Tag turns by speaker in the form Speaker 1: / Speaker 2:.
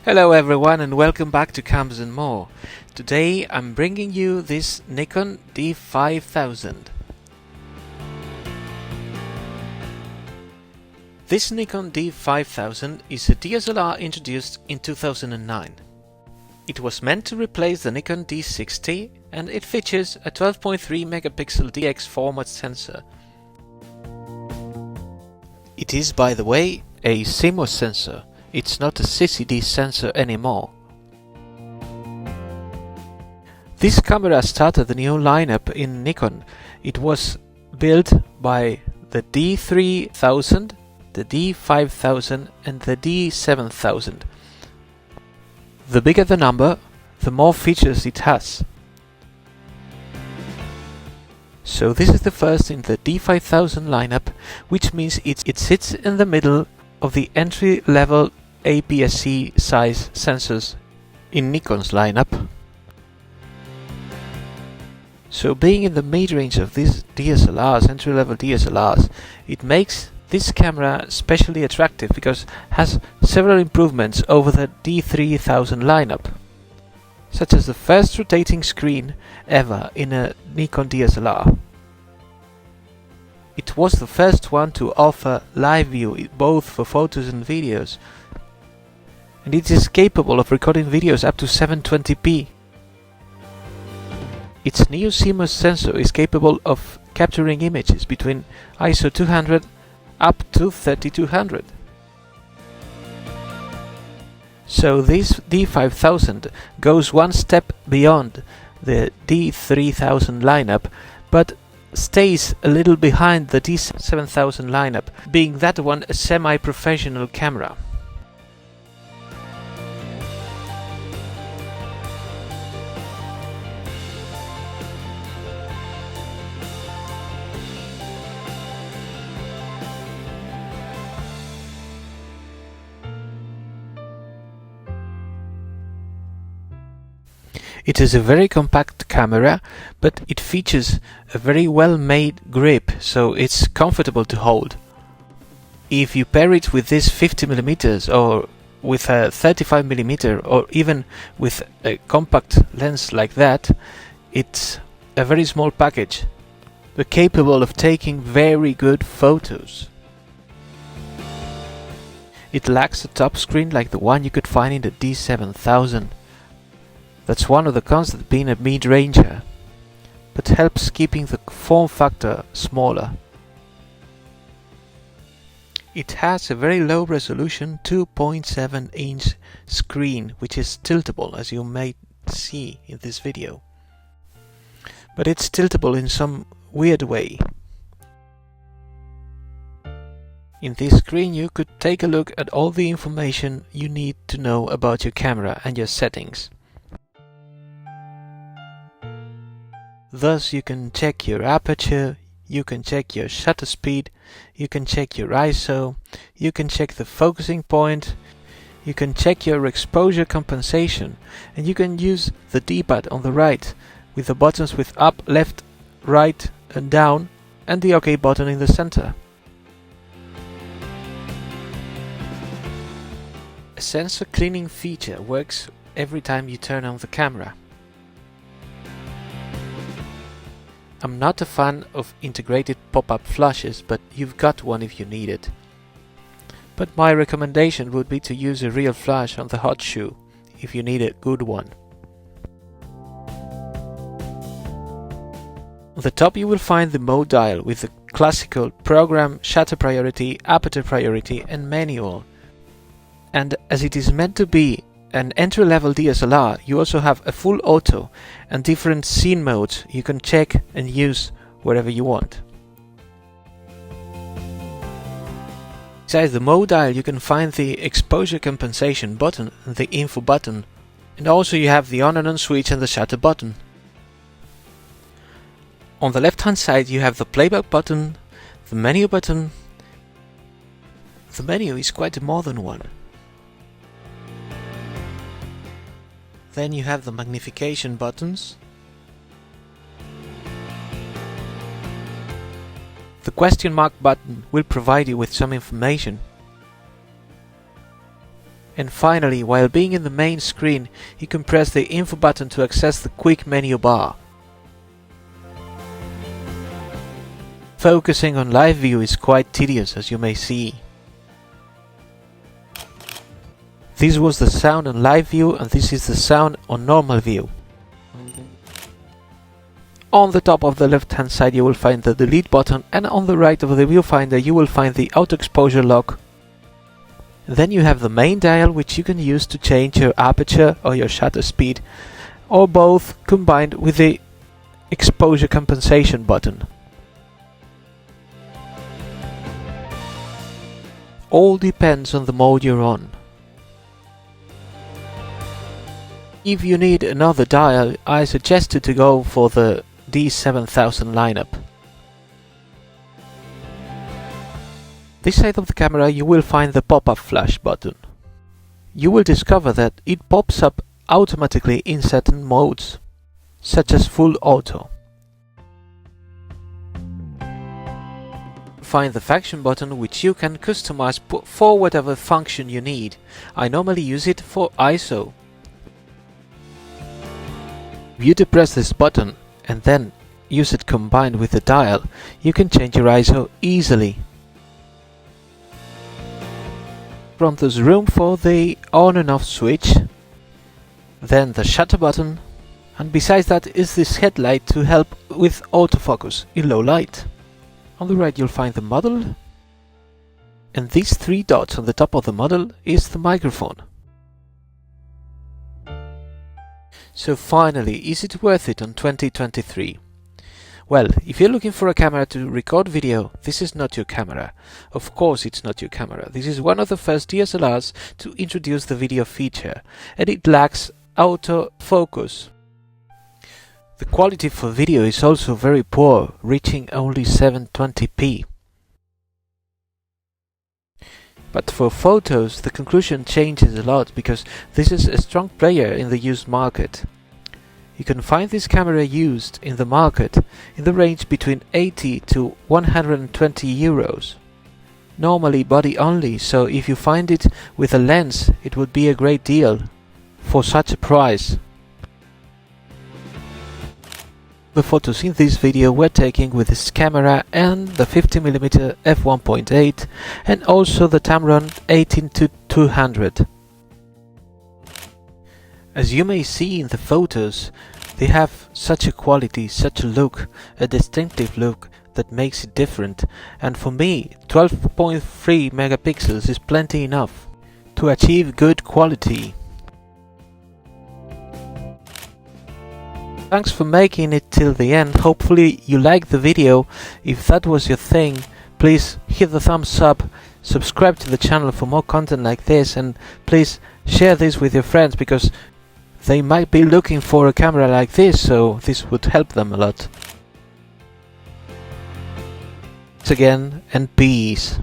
Speaker 1: Hello everyone and welcome back to Cams and More. Today I'm bringing you this Nikon D5000. This Nikon D5000 is a DSLR introduced in 2009. It was meant to replace the Nikon D60 and it features a 12.3 megapixel DX format sensor. It is, by the way, a CMOS sensor. It's not a CCD sensor anymore. This camera started the new lineup in Nikon. It was built by the D3000, the D5000 and the D7000. The bigger the number, the more features it has. So this is the first in the D5000 lineup, which means it sits in the middle of the entry-level APS-C size sensors in Nikon's lineup. So being in the mid-range of these DSLRs, entry-level DSLRs, it makes this camera especially attractive because it has several improvements over the D3000 lineup, such as the first rotating screen ever in a Nikon DSLR. It was the first one to offer live view both for photos and videos, and it is capable of recording videos up to 720p. Its new CMOS sensor is capable of capturing images between ISO 200 up to 3200. So this D5000 goes one step beyond the D3000 lineup, but stays a little behind the D7000 lineup, being that one a semi-professional camera. It is a very compact camera, but it features a very well-made grip, so it's comfortable to hold. If you pair it with this 50mm or with a 35mm or even with a compact lens like that, it's a very small package, but capable of taking very good photos. It lacks a top screen like the one you could find in the D7000. That's one of the cons of being a mid-ranger, but helps keeping the form factor smaller. It has a very low resolution 2.7 inch screen, which is tiltable, as you may see in this video. But it's tiltable in some weird way. In this screen you could take a look at all the information you need to know about your camera and your settings. Thus you can check your aperture, you can check your shutter speed, you can check your ISO, you can check the focusing point, you can check your exposure compensation, and you can use the D-pad on the right with the buttons with up, left, right and down, and the OK button in the center. A sensor cleaning feature works every time you turn on the camera. I'm not a fan of integrated pop-up flashes, but you've got one if you need it. But my recommendation would be to use a real flash on the hot shoe, if you need a good one. On the top you will find the mode dial with the classical program, shutter priority, aperture priority and manual. And as it is meant to be an entry-level DSLR, you also have a full auto and different scene modes you can check and use wherever you want. Besides the mode dial you can find the exposure compensation button and the info button, and also you have the on and on switch and the shutter button. On the left hand side you have the playback button, the menu button. The menu is quite a modern one. Then you have the magnification buttons, the question mark button will provide you with some information, And finally, while being in the main screen, you can press the info button to access the quick menu bar. Focusing on live view is quite tedious, as you may see. This was the sound on live view, and this is the sound on normal view. On the top of the left hand side you will find the delete button, and on the right of the viewfinder you will find the auto exposure lock. Then you have the main dial, which you can use to change your aperture or your shutter speed, or both combined with the exposure compensation button. All depends on the mode you're on. If you need another dial, I suggest you to go for the D7000 lineup. This side of the camera you will find the pop-up flash button. You will discover that it pops up automatically in certain modes, such as full auto. Find the function button, which you can customize for whatever function you need. I normally use it for ISO. If you depress this button and then use it combined with the dial, you can change your ISO easily. There's room for the on and off switch, then the shutter button, and besides that is this headlight to help with autofocus in low light. On the right you'll find the model, and these three dots on the top of the model is the microphone. So finally, is it worth it on 2023? Well, if you're looking for a camera to record video, this is not your camera. Of course it's not your camera. This is one of the first DSLRs to introduce the video feature, and it lacks autofocus. The quality for video is also very poor, reaching only 720p. But for photos, the conclusion changes a lot, because this is a strong player in the used market. You can find this camera used in the market in the range between 80 to 120 euros. Normally body only, so if you find it with a lens, it would be a great deal for such a price. The photos in this video were taken with this camera and the 50mm f1.8 and also the Tamron 18-200. As you may see in the photos, they have such a quality, such a look, a distinctive look that makes it different, and for me 12.3 megapixels is plenty enough to achieve good quality. Thanks for making it till the end. Hopefully you liked the video. If that was your thing, please hit the thumbs up, subscribe to the channel for more content like this, and please share this with your friends, because they might be looking for a camera like this, so this would help them a lot. Thanks again, and peace.